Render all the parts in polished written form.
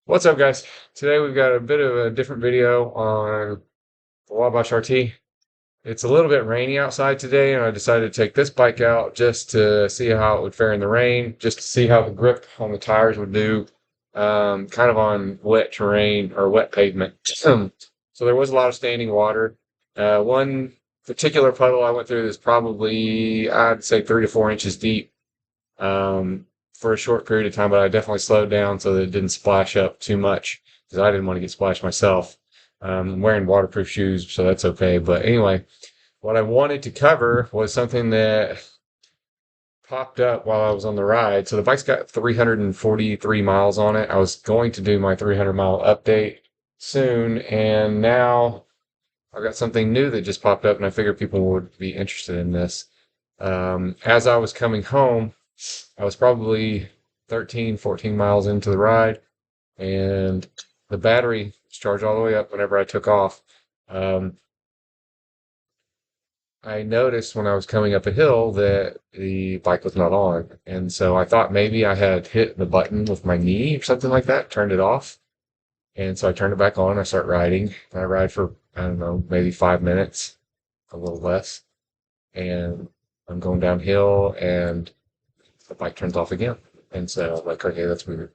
What's up, guys? Today we've got a bit of a different video on the Wabash RT. It's a little bit rainy outside today, and I decided to take this bike out just to see how it would fare in the rain, just to see how the grip on the tires would do, kind of on wet terrain or wet pavement. So there was a lot of standing water. One particular puddle I went through is probably, I'd say, 3 to 4 inches deep. For a short period of time, but I definitely slowed down so that it didn't splash up too much because I didn't want to get splashed myself. I'm wearing waterproof shoes, so that's okay. But anyway, what I wanted to cover was something that popped up while I was on the ride. So the bike's got 343 miles on it. I was going to do my 300-mile update soon, and now I've got something new that just popped up, and I figured people would be interested in this. As I was coming home, I was probably 13, 14 miles into the ride, and the battery was charged all the way up whenever I took off. Um, I noticed when I was coming up a hill that the bike was not on. And so I thought maybe I had hit the button with my knee or something like that, turned it off. And so I turned it back on. I start riding. I ride for, I don't know, maybe 5 minutes, a little less. And I'm going downhill and the bike turns off again. And so I'm like, okay, that's weird.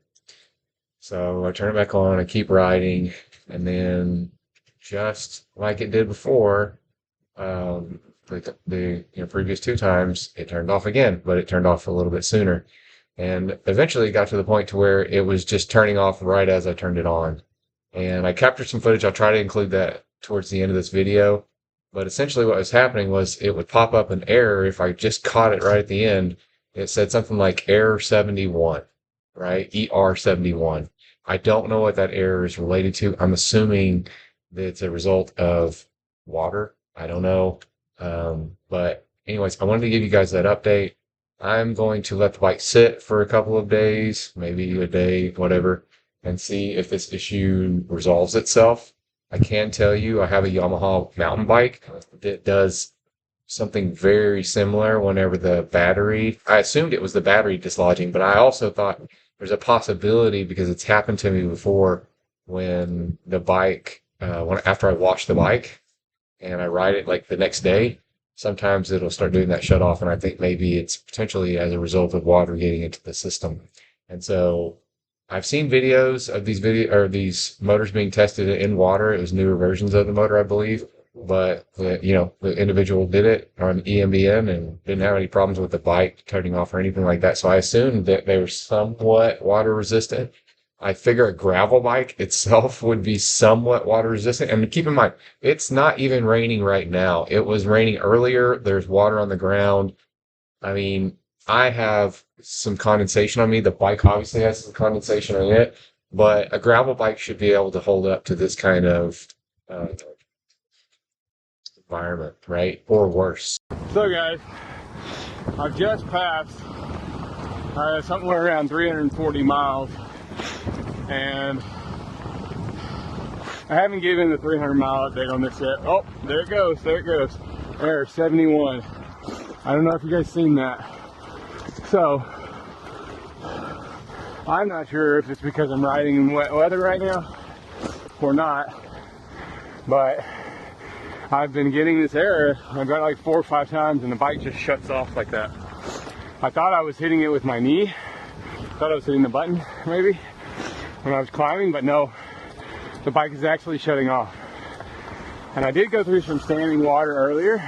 So I turn it back on, I keep riding, and then just like it did before, the previous 2 times, it turned off again, but it turned off a little bit sooner. And eventually it got to the point to where it was just turning off right as I turned it on. And I captured some footage. I'll try to include that towards the end of this video. But essentially what was happening was it would pop up an error if I just caught it right at the end. It said something like error 71, right? ER 71. I don't know what that error is related to. I'm assuming that it's a result of water. I don't know. But anyways, I wanted to give you guys that update. I'm going to let the bike sit for a couple of days, maybe a day, whatever, and see if this issue resolves itself. I can tell you I have a Yamaha mountain bike that does something very similar whenever I assumed it was the battery dislodging, but I also thought there's a possibility because it's happened to me before when the bike, after I wash the bike and I ride it like the next day, sometimes it'll start doing that shut off. And I think maybe it's potentially as a result of water getting into the system. And so I've seen videos of these motors being tested in water. It was newer versions of the motor, I believe. But the individual did it on EMBN and didn't have any problems with the bike turning off or anything like that. So I assumed that they were somewhat water resistant. I figure a gravel bike itself would be somewhat water resistant. And keep in mind, it's not even raining right now. It was raining earlier. There's water on the ground. I mean, I have some condensation on me. The bike obviously has some condensation on it, but a gravel bike should be able to hold up to this kind of environment, right? Or worse. So guys, I've just passed somewhere around 340 miles, and I haven't given the 300-mile update on this yet. Oh, there it goes, Error 71. I don't know if you guys seen that. So, I'm not sure if it's because I'm riding in wet weather right now or not, but I've been getting this error. I've got it like 4 or 5 times and the bike just shuts off like that. I thought I was hitting it with my knee. Thought I was hitting the button maybe when I was climbing, but no, the bike is actually shutting off. And I did go through some standing water earlier,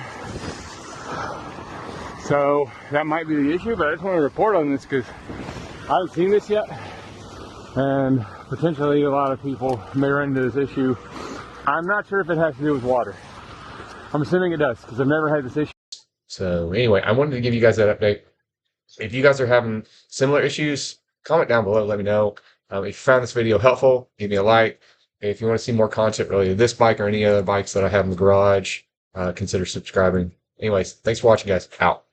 so that might be the issue, but I just want to report on this because I haven't seen this yet, and potentially a lot of people may run into this issue. I'm not sure if it has to do with water. I'm assuming it does because I've never had this issue. So anyway, I wanted to give you guys that update. If you guys are having similar issues, comment down below, let me know. If you found this video helpful, give me a like. If you want to see more content related to this bike or any other bikes that I have in the garage, consider subscribing. Anyways, thanks for watching, guys. Out.